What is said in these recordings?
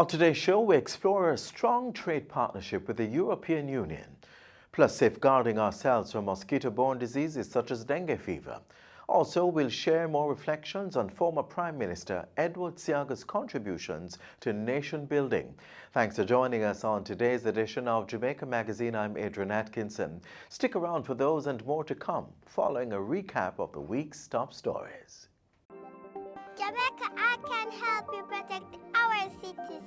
On today's show, we explore a strong trade partnership with the European Union, plus safeguarding ourselves from mosquito-borne diseases such as dengue fever. Also, we'll share more reflections on former Prime Minister Edward C Agha's contributions to nation building. Thanks for joining us on today's edition of Jamaica Magazine. I'm Adrian Atkinson. Stick around for those and more to come, following a recap of the week's top stories. Jamaica, I can help you protect our citizens.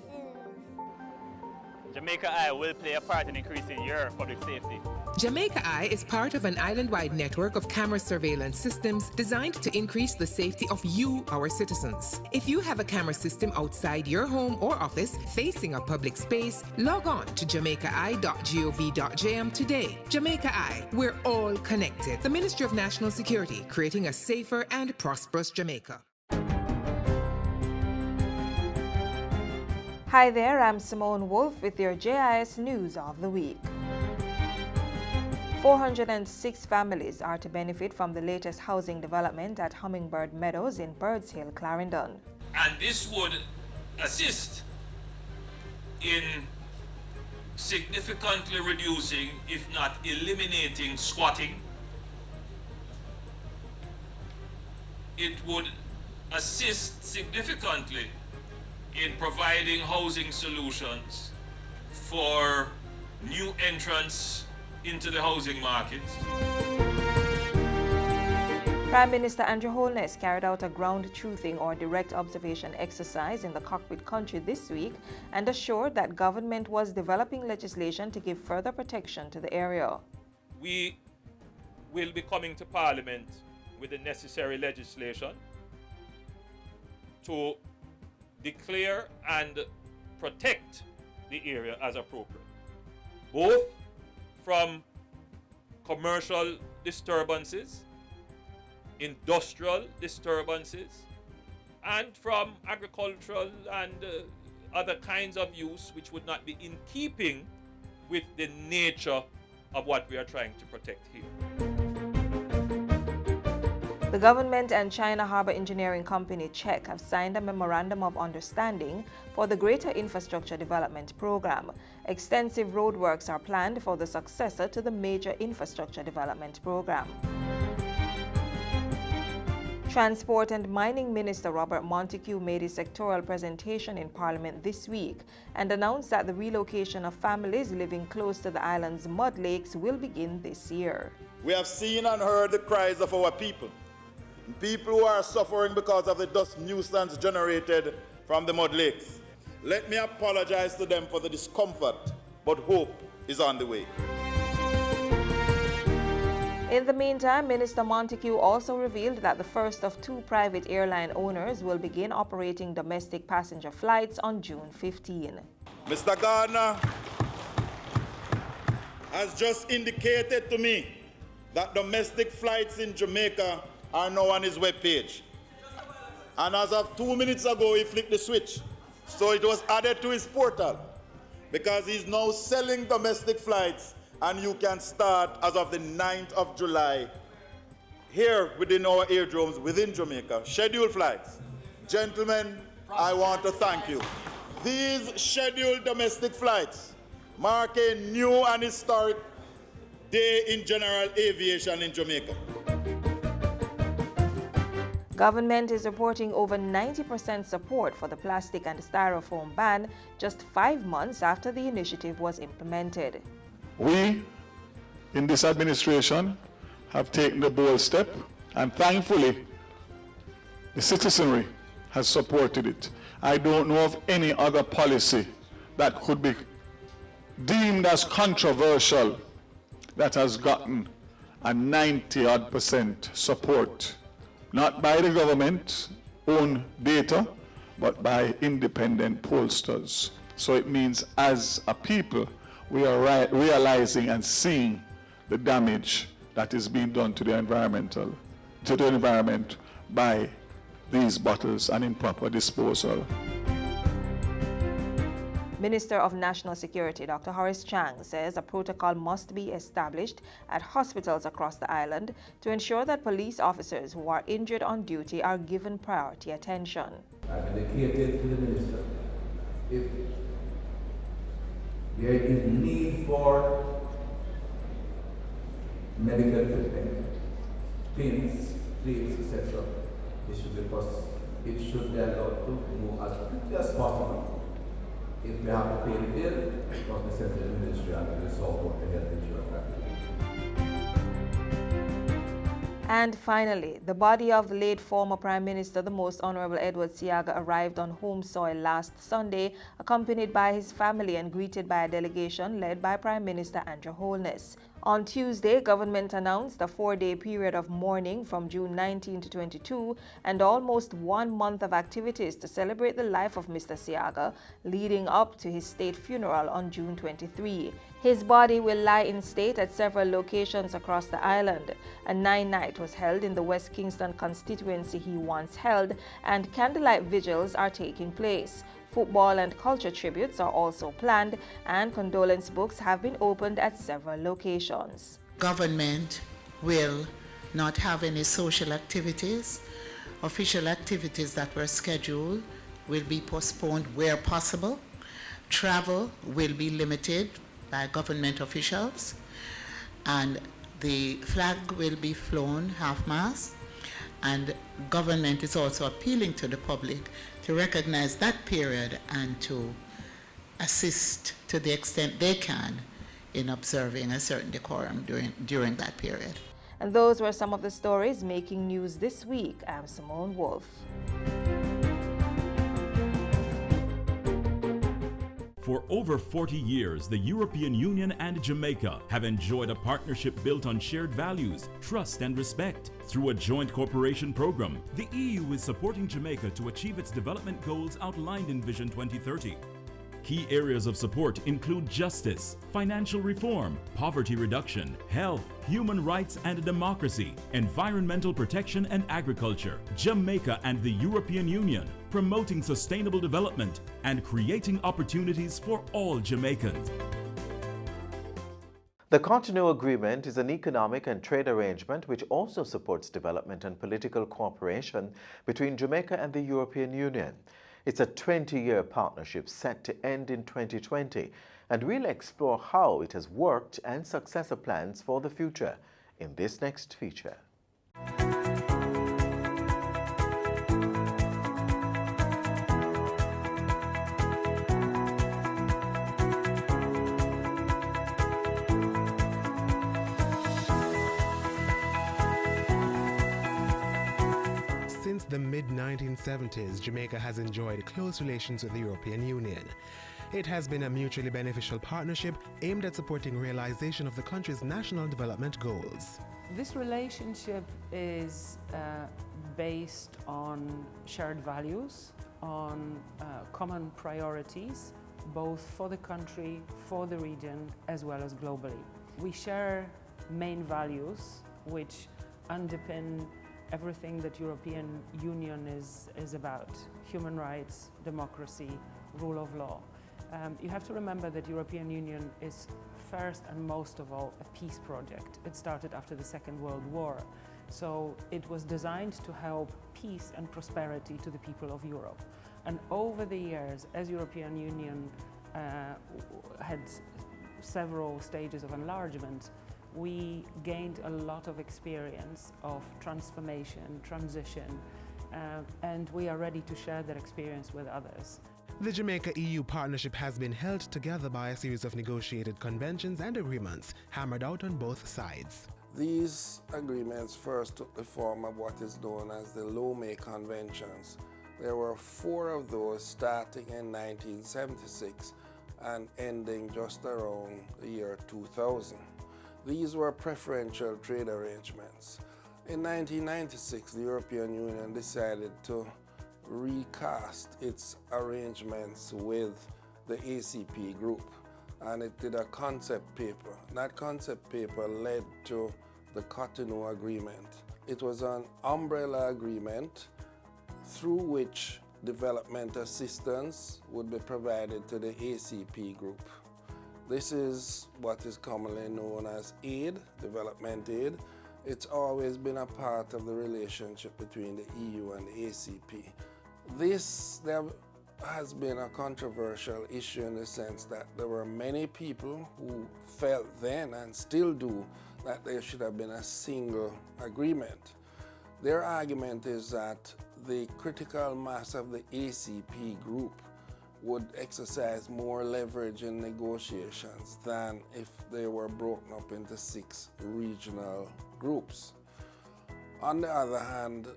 Jamaica Eye will play a part in increasing your public safety. Jamaica Eye is part of an island-wide network of camera surveillance systems designed to increase the safety of you, our citizens. If you have a camera system outside your home or office facing a public space, log on to jamaicaeye.gov.jm today. Jamaica Eye, we're all connected. The Ministry of National Security, creating a safer and prosperous Jamaica. Hi there, I'm Simone Wolfe with your JIS News of the Week. 406 families are to benefit from the latest housing development at Hummingbird Meadows in Birds Hill, Clarendon. And this would assist in significantly reducing, if not eliminating, squatting. It would assist significantly in providing housing solutions for new entrants into the housing market. Prime Minister Andrew Holness carried out a ground truthing or direct observation exercise in the cockpit country this week and assured that government was developing legislation to give further protection to the area. We will be coming to Parliament with the necessary legislation to declare and protect the area as appropriate, both from commercial disturbances, industrial disturbances, and from agricultural and other kinds of use which would not be in keeping with the nature of what we are trying to protect here. The government and China Harbour Engineering Company CHEC have signed a Memorandum of Understanding for the Greater Infrastructure Development Program. Extensive roadworks are planned for the successor to the Major Infrastructure Development Program. Transport and Mining Minister Robert Montego made his sectoral presentation in Parliament this week and announced that the relocation of families living close to the island's mud lakes will begin this year. We have seen and heard the cries of our people. People who are suffering because of the dust nuisance generated from the mud lakes. Let me apologize to them for the discomfort, but hope is on the way. In the meantime, Minister Montego also revealed that the first of 2 private airline owners will begin operating domestic passenger flights on June 15. Mr. Gardner has just indicated to me that domestic flights in Jamaica are now on his webpage. And as of 2 minutes ago, he flicked the switch. So it was added to his portal because he's now selling domestic flights, and you can start as of the 9th of July here within our airdromes within Jamaica. Scheduled flights. Gentlemen, I want to thank you. These scheduled domestic flights mark a new and historic day in general aviation in Jamaica. Government is reporting over 90% support for the plastic and styrofoam ban just 5 months after the initiative was implemented. We, in this administration, have taken the bold step, and thankfully, the citizenry has supported it. I don't know of any other policy that could be deemed as controversial that has gotten a 90-odd% support. Not by the government's own data, but by independent pollsters. So it means as a people, we are realizing and seeing the damage that is being done to the environment by these bottles and improper disposal. Minister of National Security Dr. Horace Chang says a protocol must be established at hospitals across the island to ensure that police officers who are injured on duty are given priority attention. I indicated to the minister if there is need for medical equipment, pins, plates, etc., it should be allowed to move as quickly as possible. If we have to pay the bill, it must be sent to the ministry and we sort out the health insurance package. And finally, the body of the late former Prime Minister, the Most Honorable Edward C Agha, arrived on home soil last Sunday, accompanied by his family and greeted by a delegation led by Prime Minister Andrew Holness. On Tuesday, government announced a 4-day period of mourning from June 19 to 22 and almost 1 month of activities to celebrate the life of Mr. C Agha, leading up to his state funeral on June 23. His body will lie in state at several locations across the island. A 9-night was held in the West Kingston constituency he once held, and candlelight vigils are taking place. Football and culture tributes are also planned, and condolence books have been opened at several locations. Government will not have any social activities. Official activities that were scheduled will be postponed where possible. Travel will be limited by government officials, and the flag will be flown half-mast. And government is also appealing to the public to recognize that period and to assist to the extent they can in observing a certain decorum during that period. And those were some of the stories making news this week. I'm Simone Wolf. For over 40 years, the European Union and Jamaica have enjoyed a partnership built on shared values, trust and respect. Through a joint cooperation program, the EU is supporting Jamaica to achieve its development goals outlined in Vision 2030. Key areas of support include justice, financial reform, poverty reduction, health, human rights and democracy, environmental protection and agriculture. Jamaica and the European Union, promoting sustainable development and creating opportunities for all Jamaicans. The Cotonou Agreement is an economic and trade arrangement which also supports development and political cooperation between Jamaica and the European Union. It's a 20-year partnership set to end in 2020, and we'll explore how it has worked and successor plans for the future in this next feature. Since the mid-1970s, Jamaica has enjoyed close relations with the European Union. It has been a mutually beneficial partnership aimed at supporting realization of the country's national development goals. This relationship is based on shared values, on common priorities, both for the country, for the region, as well as globally. We share main values which underpin everything that European Union is about: human rights, democracy, rule of law. You have to remember that European Union is first and most of all a peace project. It started after the Second World War, so it was designed to help peace and prosperity to the people of Europe. And over the years, as European Union had several stages of enlargement, we gained a lot of experience of transformation, transition, and we are ready to share that experience with others. The Jamaica EU Partnership has been held together by a series of negotiated conventions and agreements hammered out on both sides. These agreements first took the form of what is known as the Lomé Conventions. There were 4 of those starting in 1976 and ending just around the year 2000. These were preferential trade arrangements. In 1996, the European Union decided to recast its arrangements with the ACP group, and it did a concept paper. That concept paper led to the Cotonou Agreement. It was an umbrella agreement through which development assistance would be provided to the ACP group. This is what is commonly known as aid, development aid. It's always been a part of the relationship between the EU and the ACP. They have has been a controversial issue in the sense that there were many people who felt then and still do that there should have been a single agreement. Their argument is that the critical mass of the ACP group would exercise more leverage in negotiations than if they were broken up into 6 regional groups. On the other hand,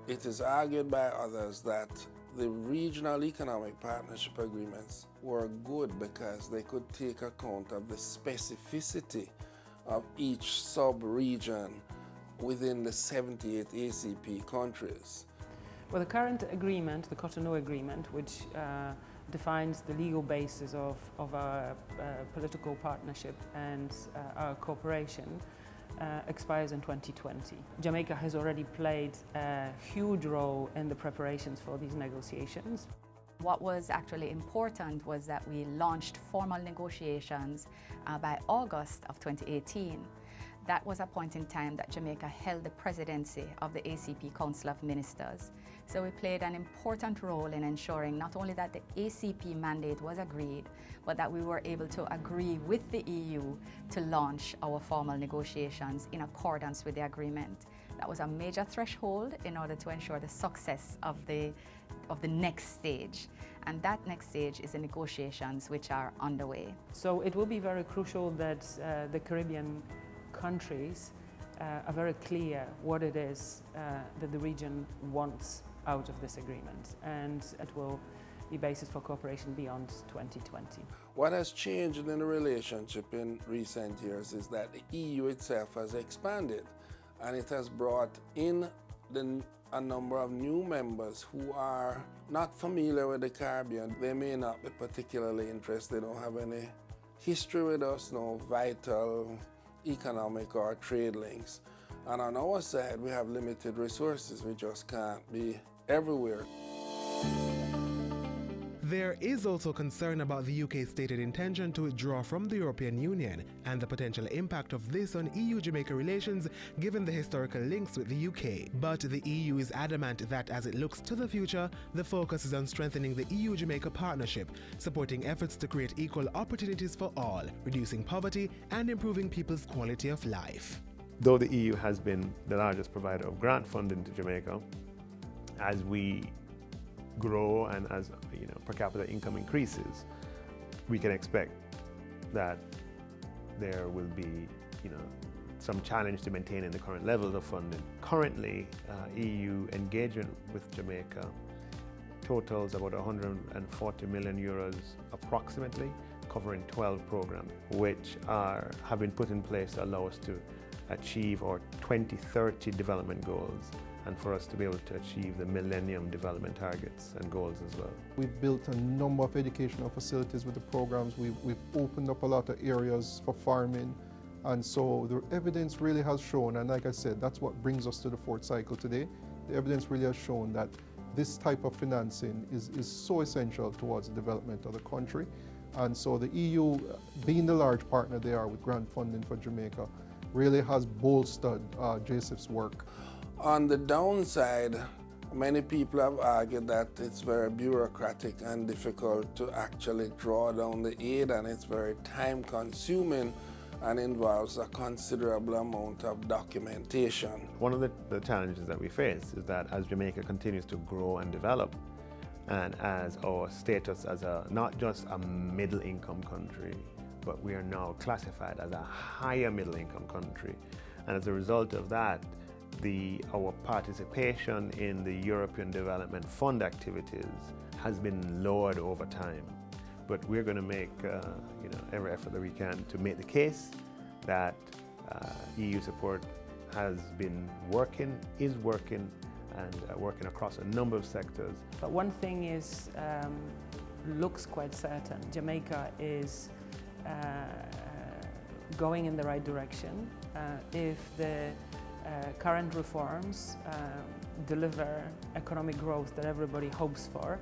it is argued by others that the regional economic partnership agreements were good because they could take account of the specificity of each sub-region within the 78 ACP countries. Well, the current agreement, the Cotonou Agreement, which defines the legal basis of our political partnership and our cooperation, expires in 2020. Jamaica has already played a huge role in the preparations for these negotiations. What was actually important was that we launched formal negotiations by August of 2018. That was a point in time that Jamaica held the presidency of the ACP Council of Ministers. So we played an important role in ensuring not only that the ACP mandate was agreed, but that we were able to agree with the EU to launch our formal negotiations in accordance with the agreement. That was a major threshold in order to ensure the success of the next stage. And that next stage is the negotiations which are underway. So it will be very crucial that the Caribbean countries are very clear what it is that the region wants out of this agreement, and it will be basis for cooperation beyond 2020. What has changed in the relationship in recent years is that the EU itself has expanded, and it has brought in a number of new members who are not familiar with the Caribbean. They may not be particularly interested, they don't have any history with us, no vital economic or trade links. And on our side, we have limited resources. We just can't be everywhere. There is also concern about the UK's stated intention to withdraw from the European Union and the potential impact of this on EU-Jamaica relations given the historical links with the UK. But the EU is adamant that as it looks to the future, the focus is on strengthening the EU-Jamaica partnership, supporting efforts to create equal opportunities for all, reducing poverty and improving people's quality of life. Though the EU has been the largest provider of grant funding to Jamaica, as we grow and as per capita income increases, we can expect that there will be some challenge to maintaining the current levels of funding. Currently, EU engagement with Jamaica totals about 140 million euros approximately, covering 12 programs, which have been put in place to allow us to achieve our 2030 development goals and for us to be able to achieve the Millennium Development Targets and goals as well. We've built a number of educational facilities with the programs. We've opened up a lot of areas for farming, and so the evidence really has shown, and like I said, that's what brings us to the fourth cycle today. The evidence really has shown that this type of financing is so essential towards the development of the country. And so the EU, being the large partner they are with grant funding for Jamaica, really has bolstered JSIF's work. On the downside, many people have argued that it's very bureaucratic and difficult to actually draw down the aid, and it's very time-consuming and involves a considerable amount of documentation. One of the challenges that we face is that as Jamaica continues to grow and develop, and as our status as not just a middle-income country, but we are now classified as a higher middle-income country. And as a result of that, our participation in the European Development Fund activities has been lowered over time. But we're going to make every effort that we can to make the case that EU support has been working, is working, and working across a number of sectors. But one thing is, looks quite certain. Jamaica is going in the right direction. If the current reforms deliver economic growth that everybody hopes for,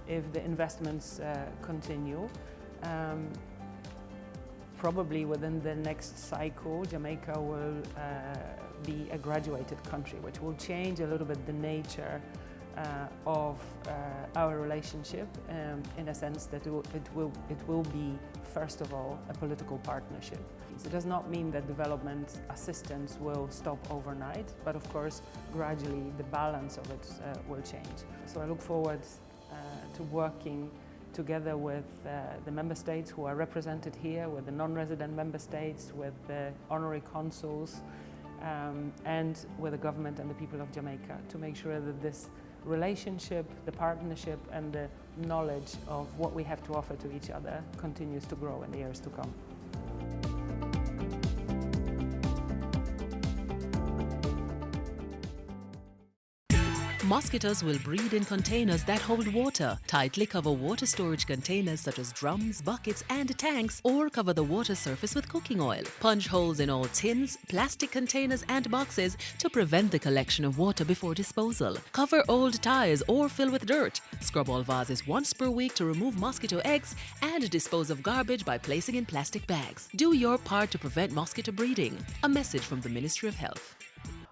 if the investments continue, probably within the next cycle, Jamaica will be a graduated country, which will change a little bit the nature of our relationship in a sense that it will be, first of all, a political partnership. It does not mean that development assistance will stop overnight, but of course, gradually the balance of it will change. So I look forward to working together with the member states who are represented here, with the non-resident member states, with the honorary consuls, and with the government and the people of Jamaica to make sure that this relationship, the partnership, and the knowledge of what we have to offer to each other continues to grow in the years to come. Mosquitoes will breed in containers that hold water. Tightly cover water storage containers such as drums, buckets and tanks, or cover the water surface with cooking oil. Punch holes in all tins, plastic containers and boxes to prevent the collection of water before disposal. Cover old tires or fill with dirt. Scrub all vases once per week to remove mosquito eggs and dispose of garbage by placing in plastic bags. Do your part to prevent mosquito breeding. A message from the Ministry of Health.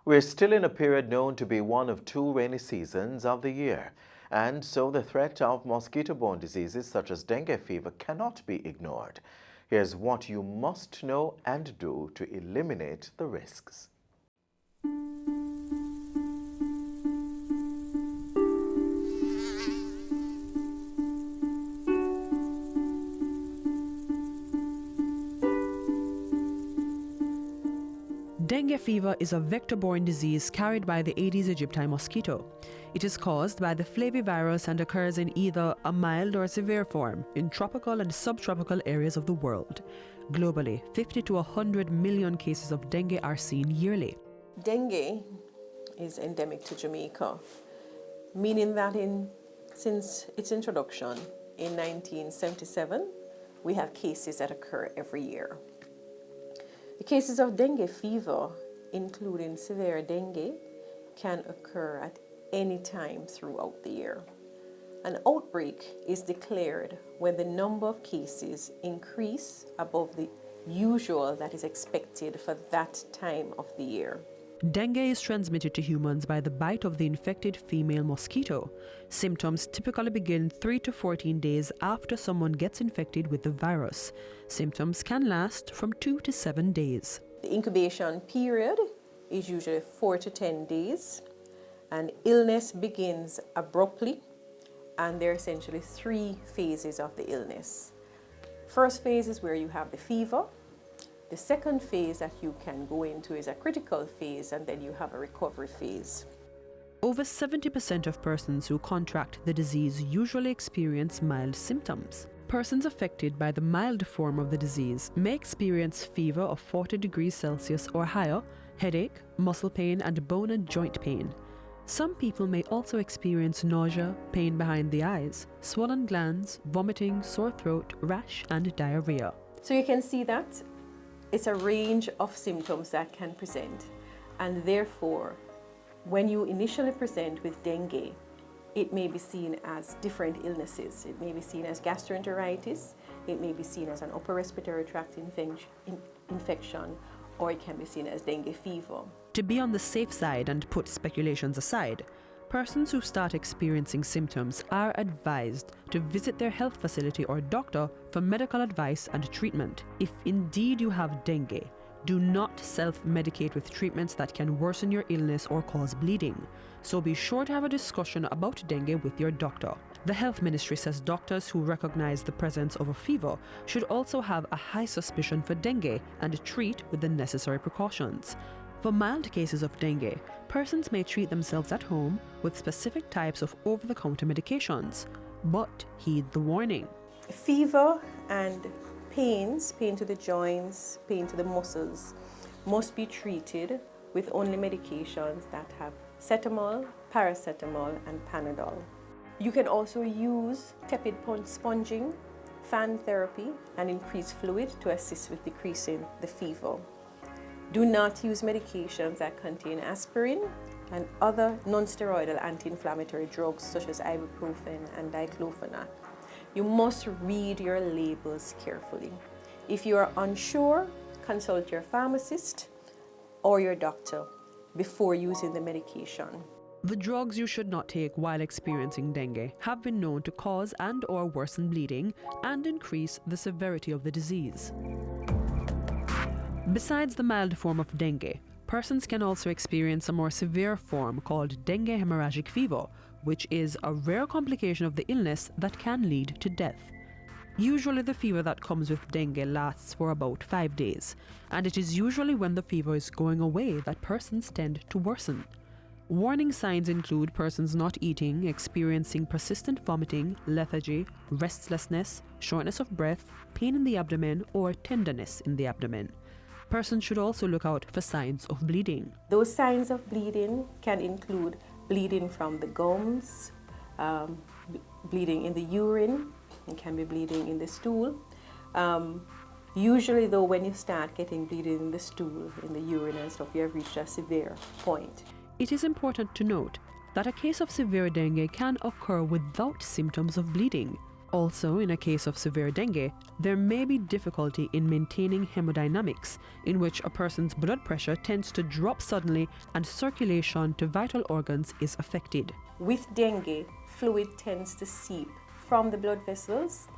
We're still in a period known to be one of two rainy seasons of the year, and so the threat of mosquito-borne diseases such as dengue fever cannot be ignored. Here's what you must know and do to eliminate the risks. Dengue fever is a vector-borne disease carried by the Aedes aegypti mosquito. It is caused by the flavivirus and occurs in either a mild or severe form in tropical and subtropical areas of the world. Globally, 50 to 100 million cases of dengue are seen yearly. Dengue is endemic to Jamaica, meaning that since its introduction in 1977, we have cases that occur every year. The cases of dengue fever, including severe dengue, can occur at any time throughout the year. An outbreak is declared when the number of cases increase above the usual that is expected for that time of the year. Dengue is transmitted to humans by the bite of the infected female mosquito. Symptoms typically begin 3 to 14 days after someone gets infected with the virus. Symptoms can last from 2 to 7 days. The incubation period is usually 4 to 10 days, and illness begins abruptly, and there are essentially 3 phases of the illness. First phase is where you have the fever. The second phase that you can go into is a critical phase, and then you have a recovery phase. Over 70% of persons who contract the disease usually experience mild symptoms. Persons affected by the mild form of the disease may experience fever of 40 degrees Celsius or higher, headache, muscle pain, and bone and joint pain. Some people may also experience nausea, pain behind the eyes, swollen glands, vomiting, sore throat, rash, and diarrhea. So you can see that it's a range of symptoms that can present, and therefore, when you initially present with dengue, it may be seen as different illnesses. It may be seen as gastroenteritis, it may be seen as an upper respiratory tract infection, or it can be seen as dengue fever. To be on the safe side and put speculations aside, persons who start experiencing symptoms are advised to visit their health facility or doctor for medical advice and treatment. If indeed you have dengue, do not self-medicate with treatments that can worsen your illness or cause bleeding. So be sure to have a discussion about dengue with your doctor. The Health Ministry says doctors who recognize the presence of a fever should also have a high suspicion for dengue and treat with the necessary precautions. For mild cases of dengue, persons may treat themselves at home with specific types of over-the-counter medications, but heed the warning. Fever and pain to the joints, pain to the muscles, must be treated with only medications that have cetamol, paracetamol, and Panadol. You can also use tepid sponging, fan therapy, and increased fluid to assist with decreasing the fever. Do not use medications that contain aspirin and other non-steroidal anti-inflammatory drugs such as ibuprofen and diclofenac. You must read your labels carefully. If you are unsure, consult your pharmacist or your doctor before using the medication. The drugs you should not take while experiencing dengue have been known to cause and/or worsen bleeding and increase the severity of the disease. Besides the mild form of dengue, persons can also experience a more severe form called dengue hemorrhagic fever, which is a rare complication of the illness that can lead to death. Usually the fever that comes with dengue lasts for about 5 days, and it is usually when the fever is going away that persons tend to worsen. Warning signs include persons not eating, experiencing persistent vomiting, lethargy, restlessness, shortness of breath, pain in the abdomen, or tenderness in the abdomen. Persons should also look out for signs of bleeding. Those signs of bleeding can include bleeding from the gums, bleeding in the urine, it can be bleeding in the stool. Usually though, when you start getting bleeding in the stool, in the urine and stuff, you have reached a severe point. It is important to note that a case of severe dengue can occur without symptoms of bleeding. Also, in a case of severe dengue, there may be difficulty in maintaining hemodynamics, in which a person's blood pressure tends to drop suddenly and circulation to vital organs is affected. With dengue, fluid tends to seep from the blood vessels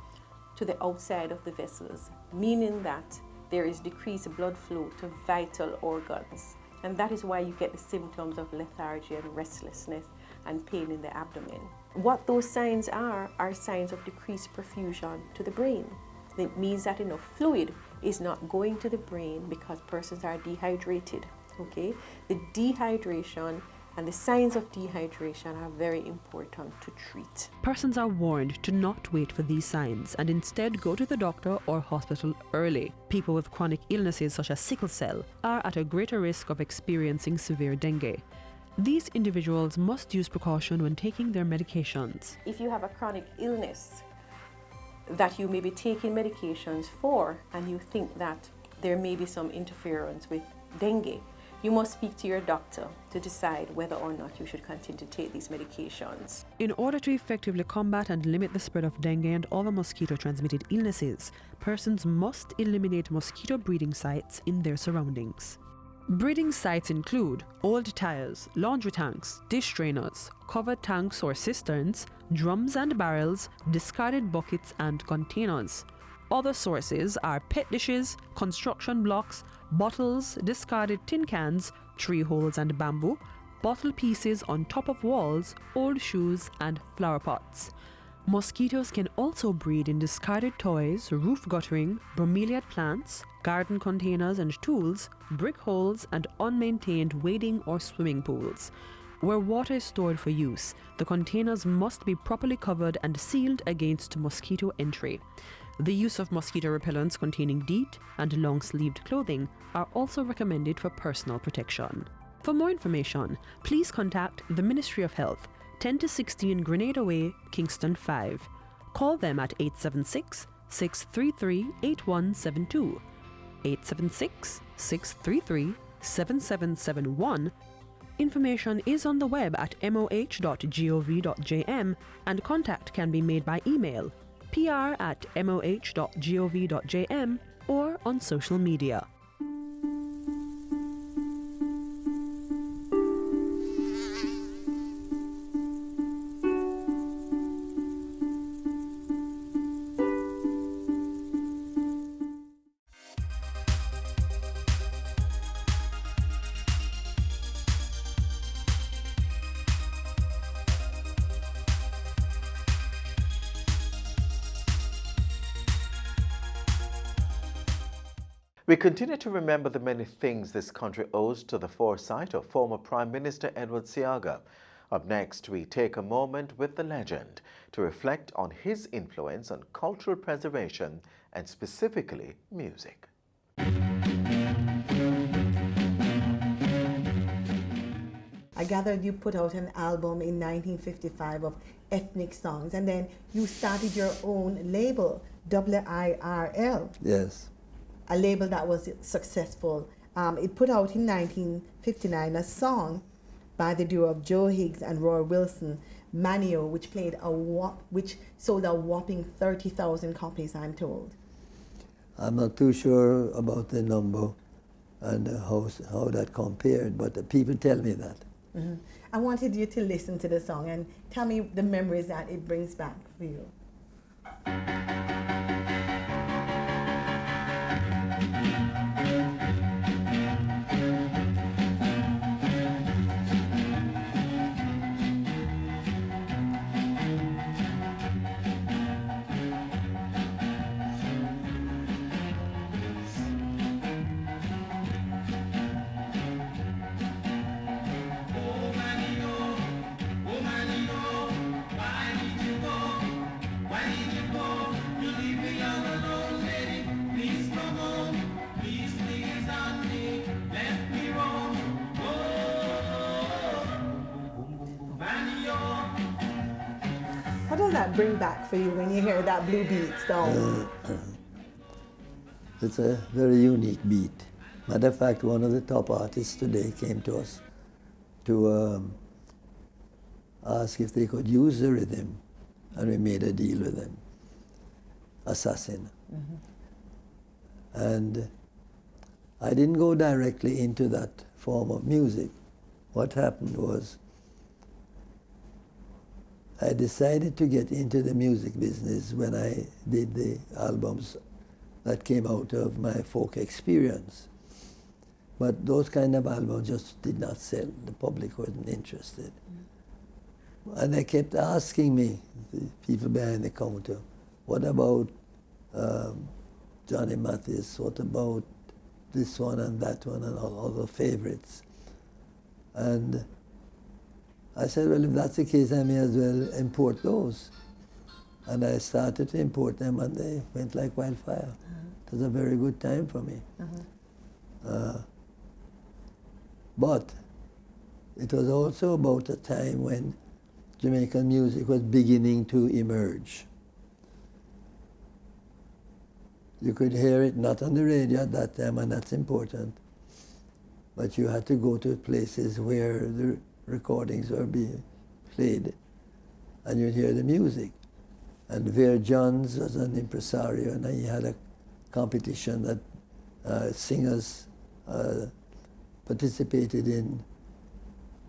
to the outside of the vessels, meaning that there is decreased blood flow to vital organs. And that is why you get the symptoms of lethargy and restlessness and pain in the abdomen. What those signs are signs of decreased perfusion to the brain. It means that enough fluid is not going to the brain because persons are dehydrated. Okay? The dehydration and the signs of dehydration are very important to treat. Persons are warned to not wait for these signs and instead go to the doctor or hospital early. People with chronic illnesses such as sickle cell are at a greater risk of experiencing severe dengue. These individuals must use precaution when taking their medications. If you have a chronic illness that you may be taking medications for and you think that there may be some interference with dengue, you must speak to your doctor to decide whether or not you should continue to take these medications. In order to effectively combat and limit the spread of dengue and other mosquito-transmitted illnesses, persons must eliminate mosquito breeding sites in their surroundings. Breeding sites include old tires, laundry tanks, dish drainers, covered tanks or cisterns, drums and barrels, discarded buckets and containers. Other sources are pet dishes, construction blocks, bottles, discarded tin cans, tree holes and bamboo, bottle pieces on top of walls, old shoes and flower pots. Mosquitoes can also breed in discarded toys, roof guttering, bromeliad plants, garden containers and tools, brick holes and unmaintained wading or swimming pools. Where water is stored for use, the containers must be properly covered and sealed against mosquito entry. The use of mosquito repellents containing DEET and long-sleeved clothing are also recommended for personal protection. For more information, please contact the Ministry of Health, 10 to 16 Grenada Way, Kingston 5. Call them at 876-633-8172, 876-633-7771. Information is on the web at moh.gov.jm and contact can be made by email pr@moh.gov.jm or on social media. We continue to remember the many things this country owes to the foresight of former Prime Minister C Agha. Up next, we take a moment with the legend to reflect on his influence on cultural preservation and specifically music. I gathered you put out an album in 1955 of ethnic songs, and then you started your own label, WIRL. Yes. A label that was successful. It put out in 1959 a song by the duo of Joe Higgs and Roy Wilson, Manio, which sold a whopping 30,000 copies, I'm told. I'm not too sure about the number and how that compared, but the people tell me that. I wanted you to listen to the song and tell me the memories that it brings back for you. What does that bring back for you when you hear that blue beat song? It's a very unique beat. Matter of fact, one of the top artists today came to us to ask if they could use the rhythm, and we made a deal with them. Assassin. And I didn't go directly into that form of music. What happened was I decided to get into the music business when I did the albums that came out of my folk experience. But those kind of albums just did not sell. The public wasn't interested. And they kept asking me, the people behind the counter, what about Johnny Mathis? What about this one and that one and all other favorites? And I said, well, if that's the case, I may as well import those. And I started to import them, and they went like wildfire. It was a very good time for me. But it was also about a time when Jamaican music was beginning to emerge. You could hear it not on the radio at that time, and that's important, but you had to go to places where the recordings were being played, and you'd hear the music. And Ver Johns was an impresario, and he had a competition that singers participated in,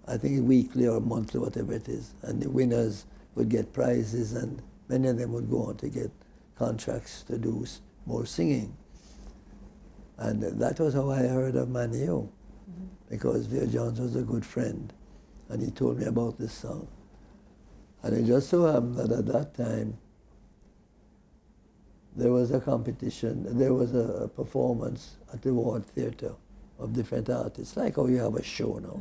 I think weekly or monthly, whatever it is, and the winners would get prizes, and many of them would go on to get contracts to do more singing. And that was how I heard of Manio, because Ver Johns was a good friend, and he told me about this song. And it just so happened that at that time, there was a competition, there was a performance at the Ward Theatre of different artists, like how you have a show now.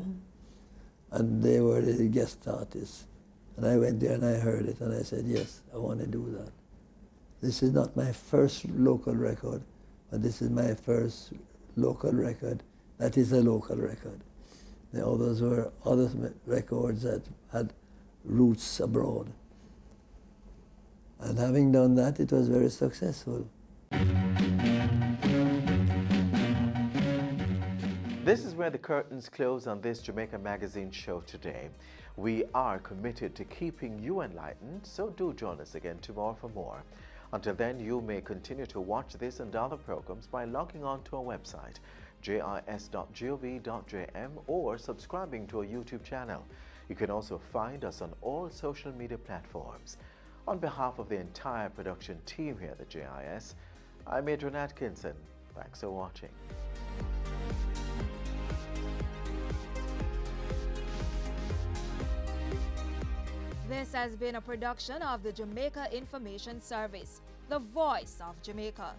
And they were the guest artists. And I went there and I heard it, and I said, yes, I want to do that. This is not my first local record, but this is my first local record that is a local record. The others were other records that had roots abroad. And having done that, it was very successful. This is where the curtains close on this Jamaica Magazine show today. We are committed to keeping you enlightened, so do join us again tomorrow for more. Until then, you may continue to watch this and other programs by logging on to our website, jis.gov.jm, or subscribing to our YouTube channel. You can also find us on all social media platforms. On behalf of the entire production team here at the JIS, I'm Adrian Atkinson. Thanks for watching. This has been a production of the Jamaica Information Service, the voice of Jamaica.